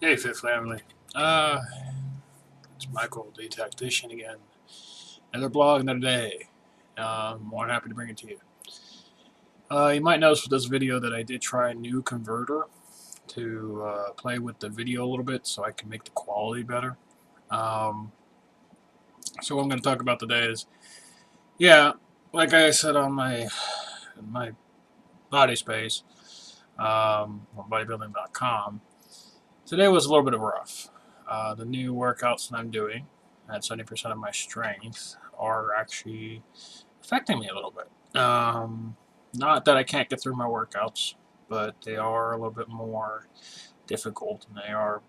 Hey, Fit Family. It's Michael, the Tactician again. Another blog, another day. More than happy to bring it to you. You might notice with this video that I did try a new converter to play with the video a little bit so I can make the quality better. Um, so what I'm going to talk about today is, yeah, like I said on my body space, on bodybuilding.com, today was a little bit of rough. The new workouts that I'm doing at 70% of my strength are actually affecting me a little bit. Not that I can't get through my workouts, but they are a little bit more difficult and they are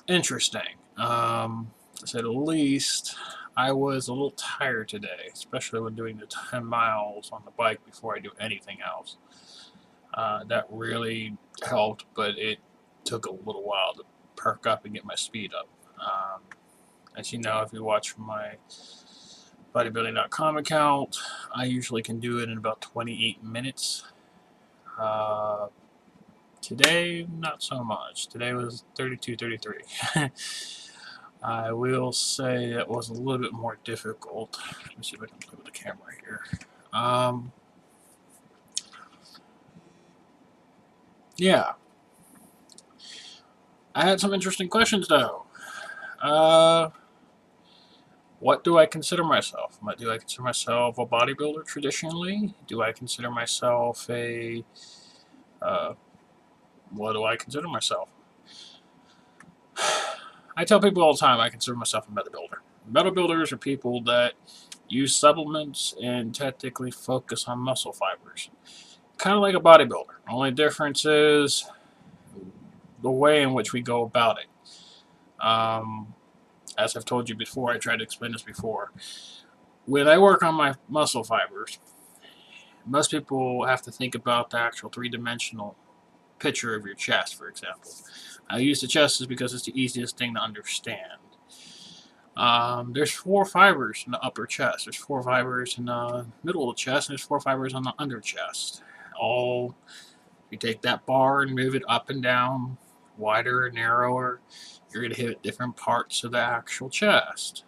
interesting. To say the least, I was a little tired today, especially when doing the 10 miles on the bike before I do anything else. That really helped, but it took a little while to perk up and get my speed up. As you know, if you watch my bodybuilding.com account, I usually can do it in about 28 minutes. Uh, Today, not so much. Today was 32, 33. I will say it was a little bit more difficult. Let me see if I can play with the camera here. Yeah, I had some interesting questions though. Uh, what do I consider myself? Do I consider myself a bodybuilder traditionally? Do I consider myself a uh, what do I consider myself? I tell people all the time I consider myself a meta builder. Meta builders are people that use supplements and technically focus on muscle fibers. Kind of like a bodybuilder. Only difference is the way in which we go about it. As I've told you before, I tried to explain this before. When I work on my muscle fibers, most people have to think about the actual three-dimensional picture of your chest, for example. I use the chest because it's the easiest thing to understand. There's four fibers in the upper chest. There's four fibers in the middle of the chest, and there's four fibers on the under chest. All, you take that bar and move it up and down, wider or narrower, you're going to hit different parts of the actual chest.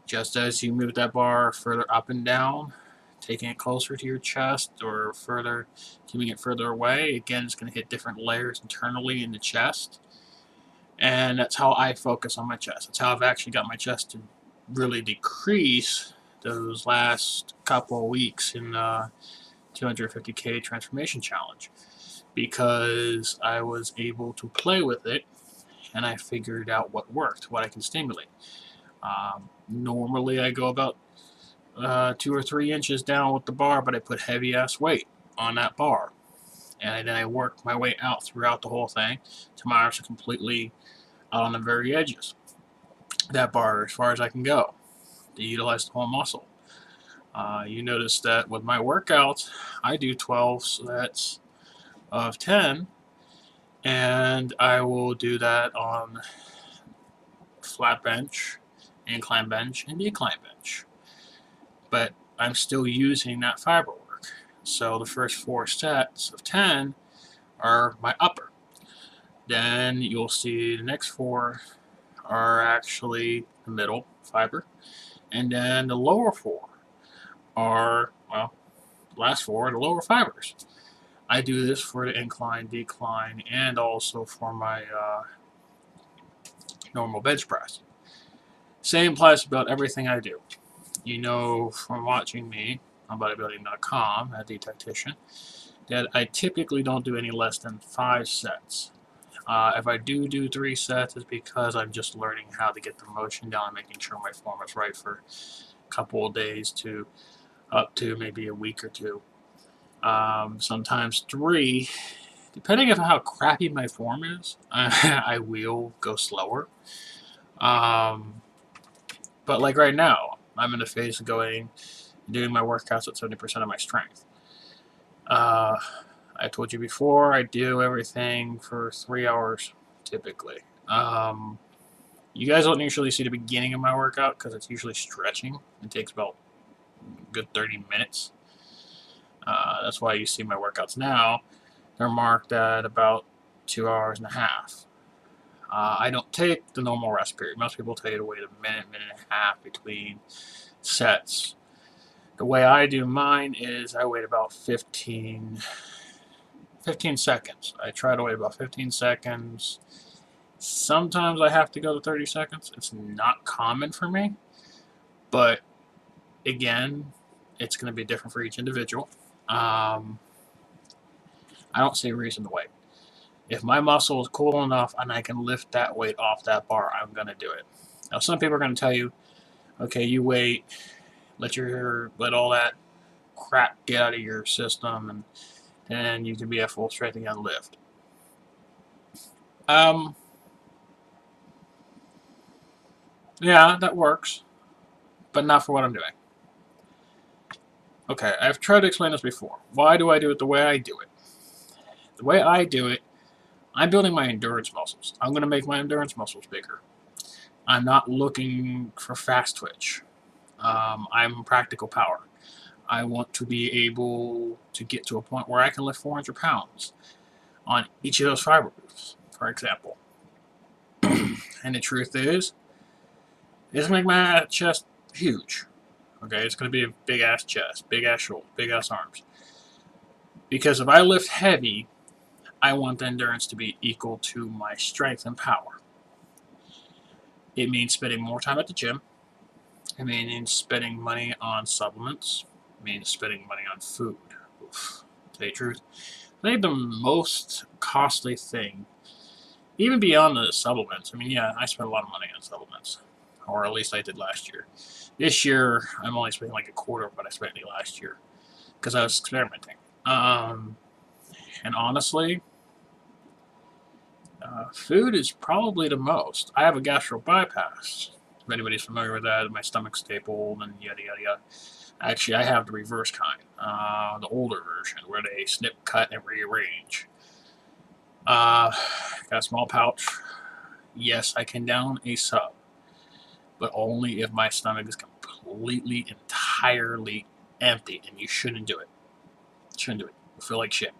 Just as you move that bar further up and down, taking it closer to your chest or further, keeping it further away, again, it's going to hit different layers internally in the chest. And that's how I focus on my chest. That's how I've actually got my chest to really decrease those last couple of weeks in 250K transformation challenge, because I was able to play with it and I figured out what worked, what I can stimulate. Normally I go about 2 or 3 inches down with the bar, but I put heavy ass weight on that bar. And then I work my way out throughout the whole thing to my arms are completely out on the very edges. That bar as far as I can go to utilize the whole muscle. You notice that with my workouts, I do 12 sets of 10, and I will do that on flat bench, incline bench, and decline bench. But I'm still using that fiber work. So the first 4 sets of 10 are my upper. Then you'll see the next 4 are actually the middle fiber. And then the lower 4 are, well, the last 4 are the lower fibers. I do this for the incline, decline, and also for my normal bench press. Same applies about everything I do. You know from watching me on bodybuilding.com at the Tactician that I typically don't do any less than 5 sets. If I do 3 sets, it's because I'm just learning how to get the motion down and making sure my form is right for a couple of days to up to maybe a week or 2. Sometimes 3, depending on how crappy my form is, I will go slower. But like right now, I'm in the phase of doing my workouts at 70% of my strength. I told you before, I do everything for 3 hours typically. You guys don't usually see the beginning of my workout because it's usually stretching. It takes about a good 30 minutes. That's why you see my workouts now. They're marked at about 2 hours and a half. I don't take the normal rest period. Most people tell you to wait a minute, minute and a half between sets. The way I do mine is I wait about 15 seconds. I try to wait about 15 seconds. Sometimes I have to go to 30 seconds. It's not common for me, but again, it's going to be different for each individual. I don't see a reason to wait. If my muscle is cool enough and I can lift that weight off that bar, I'm going to do it. Now, some people are going to tell you, okay, you wait, let all that crap get out of your system, and then you can be at full strength again, lift. Yeah, that works, but not for what I'm doing. Okay, I've tried to explain this before. Why do I do it the way I do it? The way I do it, I'm building my endurance muscles. I'm going to make my endurance muscles bigger. I'm not looking for fast twitch. I'm practical power. I want to be able to get to a point where I can lift 400 pounds on each of those fiber groups, for example. And the truth is, it's going to make my chest huge. Okay, it's going to be a big ass chest, big ass shoulders, big ass arms. Because if I lift heavy, I want the endurance to be equal to my strength and power. It means spending more time at the gym. It means spending money on supplements. It means spending money on food. Oof. To tell you the truth, I think the most costly thing, even beyond the supplements, I mean, yeah, I spent a lot of money on supplements, or at least I did last year. This year, I'm only spending like a quarter of what I spent last year because I was experimenting. And honestly, food is probably the most. I have a gastro bypass. If anybody's familiar with that, my stomach's stapled and yada yada yada. Actually, I have the reverse kind, the older version, where they snip, cut, and rearrange. Got a small pouch. Yes, I can down a sub, but only if my stomach is completely, entirely empty, and you shouldn't do it. Shouldn't do it. You feel like shit.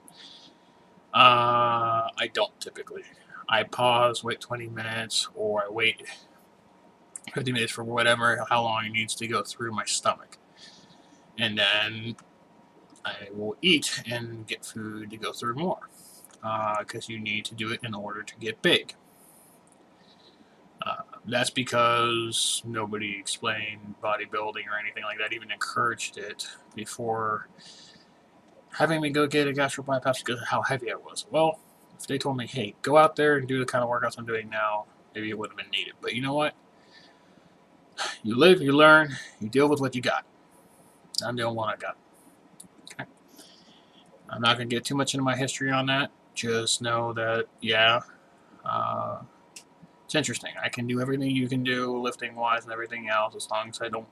I don't typically. I pause, wait 20 minutes, or I wait 50 minutes for whatever, how long it needs to go through my stomach. And then I will eat and get food to go through more. Because you need to do it in order to get big. That's because nobody explained bodybuilding or anything like that, even encouraged it before having me go get a gastro bypass because of how heavy I was. Well, if they told me, hey, go out there and do the kind of workouts I'm doing now, maybe it wouldn't have been needed. But you know what? You live, you learn, you deal with what you got. I'm the only one I got. Okay. I'm not going to get too much into my history on that. Just know that, yeah, it's interesting. I can do everything you can do, lifting wise and everything else, as long as I don't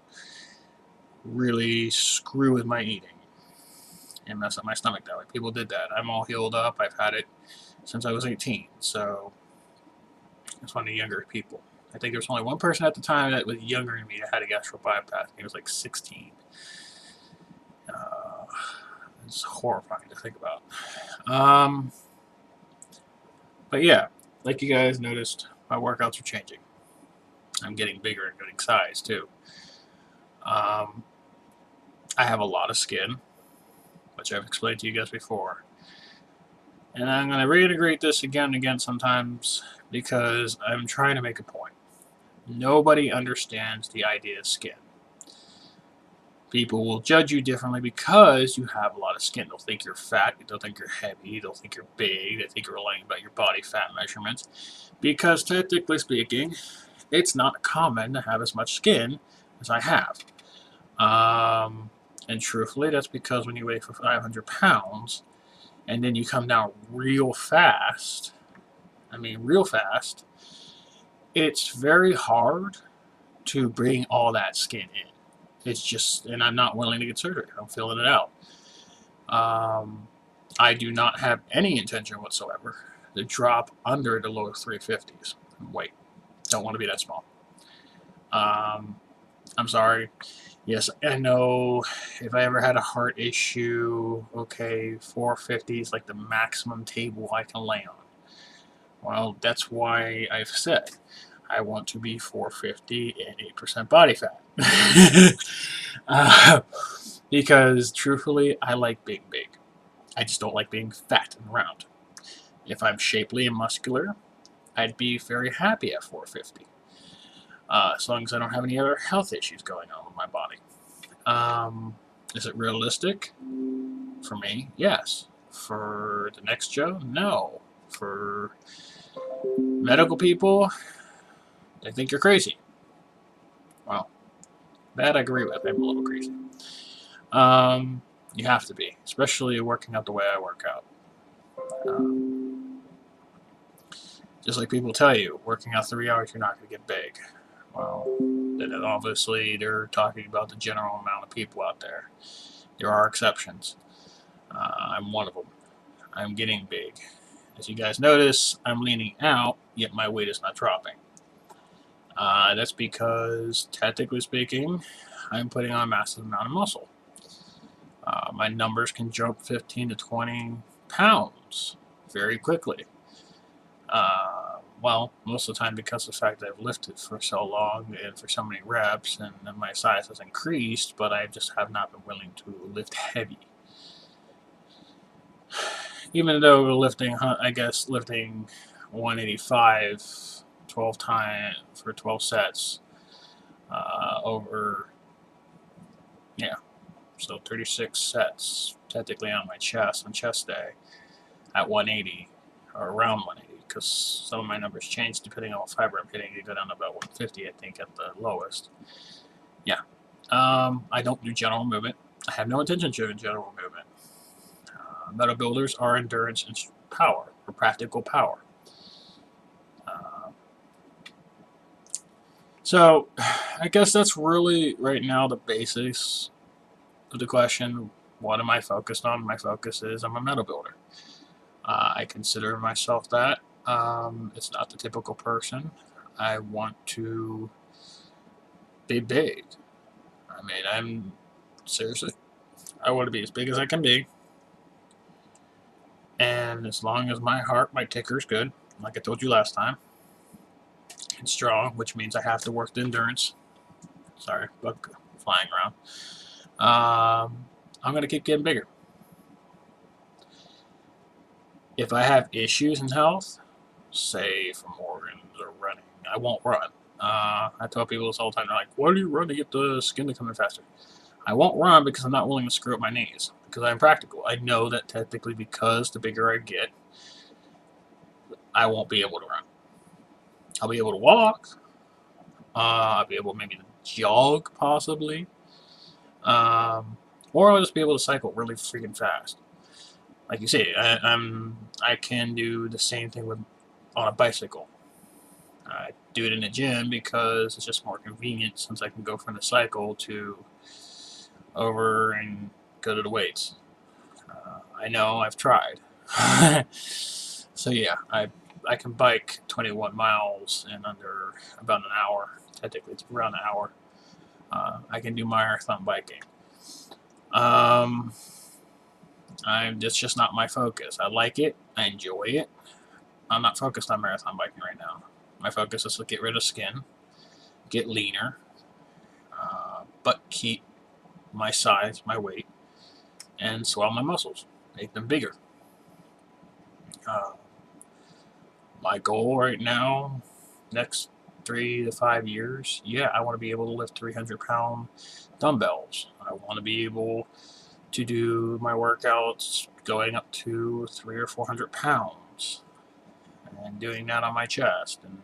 really screw with my eating and mess up my stomach that way. People did that. I'm all healed up. I've had it since I was 18, so it's one of the younger people. I think there was only one person at the time that was younger than me that had a gastro bypass. He was like 16. It's horrifying to think about. But yeah, like you guys noticed, my workouts are changing. I'm getting bigger and getting size too. I have a lot of skin, which I've explained to you guys before. And I'm going to reintegrate this again and again sometimes because I'm trying to make a point. Nobody understands the idea of skin. People will judge you differently because you have a lot of skin. They'll think you're fat, they'll think you're heavy, they'll think you're big, they think you're lying about your body fat measurements. Because technically speaking, it's not common to have as much skin as I have. And truthfully, that's because when you weigh for 500 pounds and then you come down real fast, it's very hard to bring all that skin in. It's just, and I'm not willing to get surgery. I'm filling it out. I do not have any intention whatsoever to drop under the lower 350s. Wait, don't want to be that small. I'm sorry. Yes, I know if I ever had a heart issue, okay, 450 is like the maximum table I can lay on. Well, that's why I've said I want to be 450 and 8% body fat. uh, because truthfully, I like being big. I just don't like being fat and round. If I'm shapely and muscular, I'd be very happy at 450. As long as I don't have any other health issues going on with my body. Is it realistic? For me, yes. For the next Joe, no. For medical people, they think you're crazy. Well, that I agree with. I'm a little crazy. You have to be, especially working out the way I work out. Just like people tell you, working out 3 hours, you're not going to get big. Well, then obviously they're talking about the general amount of people out there. There are exceptions. I'm one of them. I'm getting big. As you guys notice, I'm leaning out, yet my weight is not dropping. That's because, technically speaking, I'm putting on a massive amount of muscle. My numbers can jump 15 to 20 pounds very quickly. Well, most of the time because of the fact that I've lifted for so long and for so many reps, and my size has increased, but I just have not been willing to lift heavy. Even though lifting 185 12 times for 12 sets over, so 36 sets technically on my chest on chest day at 180 or around 180, because some of my numbers change depending on what fiber I'm hitting. They go down to about 150, I think, at the lowest. Yeah. I don't do general movement. I have no intention of doing general movement. Metal builders are endurance and power, or practical power. So, I guess that's really, right now, the basics of the question. What am I focused on? My focus is I'm a metal builder. I consider myself that. It's not the typical person. I want to be big. I mean, I want to be as big as I can be. And as long as my ticker is good, like I told you last time, it's strong, which means I have to work the endurance. Sorry, bug flying around. I'm going to keep getting bigger. If I have issues in health, say from organs or running, I won't run. I tell people this all the time. They're like, why do you run to get the skin to come in faster? I won't run because I'm not willing to screw up my knees, because I'm practical. I know that technically, because the bigger I get, I won't be able to run. I'll be able to walk. I'll be able maybe to jog, possibly. Or I'll just be able to cycle really freaking fast. Like you say, I can do the same thing on a bicycle. I do it in the gym because it's just more convenient, since I can go from the cycle to over and go to the weights. I know, I've tried. So yeah, I can bike 21 miles in under about an hour. Technically, it's around an hour. I can do marathon biking. It's just not my focus. I like it. I enjoy it. I'm not focused on marathon biking right now. My focus is to get rid of skin, get leaner, but keep my size, my weight, and swell my muscles, make them bigger. My goal right now, next 3 to 5 years, I want to be able to lift 300-pound dumbbells. I want to be able to do my workouts going up to 300 or 400 pounds, and doing that on my chest, and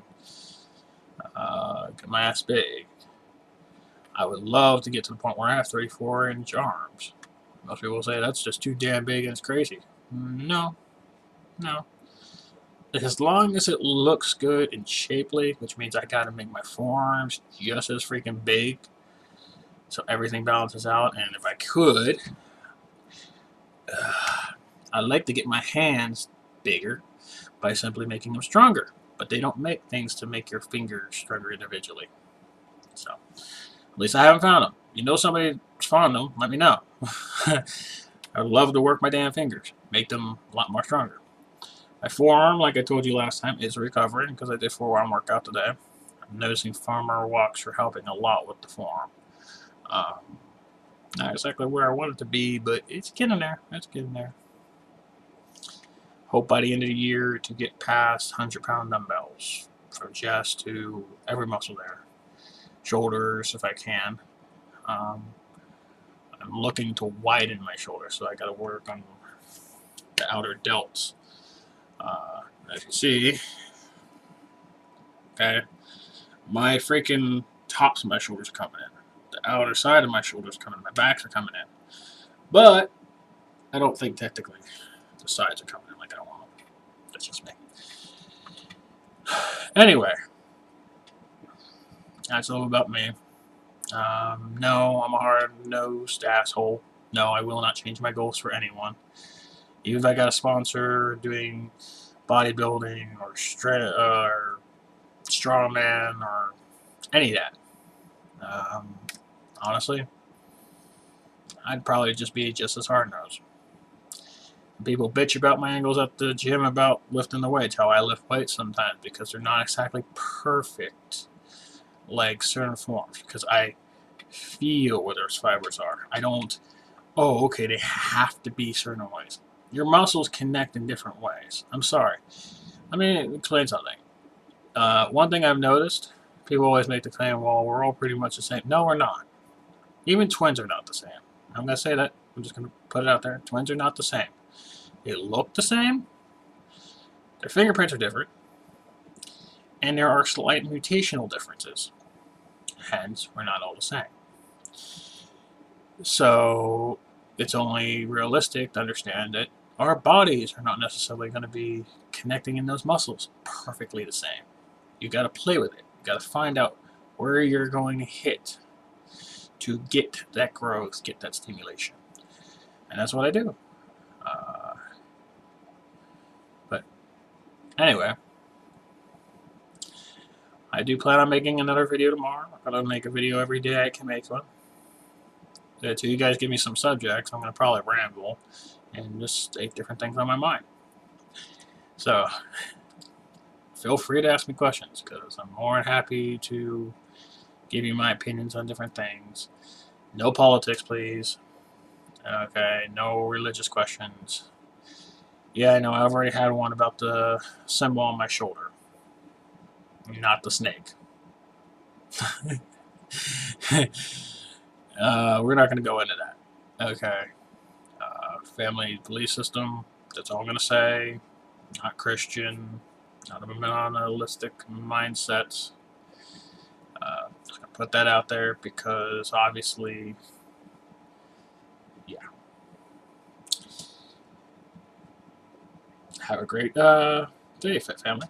get my ass big. I would love to get to the point where I have 34-inch arms. Most people say that's just too damn big and it's crazy. No. As long as it looks good and shapely, which means I gotta make my forearms just as freaking big, so everything balances out. And if I could, I'd like to get my hands bigger by simply making them stronger. But they don't make things to make your fingers stronger individually. So, at least I haven't found them. You know somebody found them, let me know. I'd love to work my damn fingers, make them a lot more stronger. My forearm, like I told you last time, is recovering because I did forearm workout today. I'm noticing farmer walks are helping a lot with the forearm. Um, Not exactly where I want it to be, but it's getting there. It's getting there. Hope by the end of the year to get past 100-pound dumbbells from chest to every muscle there. Shoulders, if I can. Um, I'm looking to widen my shoulders, so I got to work on the outer delts. As you see, okay, my freaking tops of my shoulders are coming in. The outer side of my shoulders are coming in. My backs are coming in. But I don't think technically the sides are coming in like I want them. That's just me. Anyway, that's all about me. No, I'm a hard-nosed asshole. No, I will not change my goals for anyone. Even if I got a sponsor doing bodybuilding or strongman or any of that. Honestly, I'd probably just be just as hard-nosed. People bitch about my angles at the gym about lifting the weights, how I lift weights sometimes, because they're not exactly perfect like certain forms, because I feel where those fibers are. I don't, oh, okay, they have to be certain ways. Your muscles connect in different ways. I'm sorry. Let me explain something. One thing I've noticed, people always make the claim, well, we're all pretty much the same. No, we're not. Even twins are not the same. I'm going to say that. I'm just going to put it out there. Twins are not the same. They look the same. Their fingerprints are different. And there are slight mutational differences. Hence, we're not all the same. So, it's only realistic to understand that our bodies are not necessarily going to be connecting in those muscles perfectly the same. You got to play with it. You got to find out where you're going to hit to get that growth, get that stimulation. And that's what I do. But anyway, I do plan on making another video tomorrow. I'm going to make a video every day I can make one. Until you guys give me some subjects, I'm going to probably ramble and just state different things on my mind. So, feel free to ask me questions, because I'm more than happy to give you my opinions on different things. No politics, please. Okay, no religious questions. Yeah, I know, I've already had one about the symbol on my shoulder. Not the snake. We're not going to go into that. Okay. Family belief system, that's all I'm going to say. Not Christian. Not a monolithic mindset. Just going to put that out there because obviously, yeah. Have a great day, Fit Family.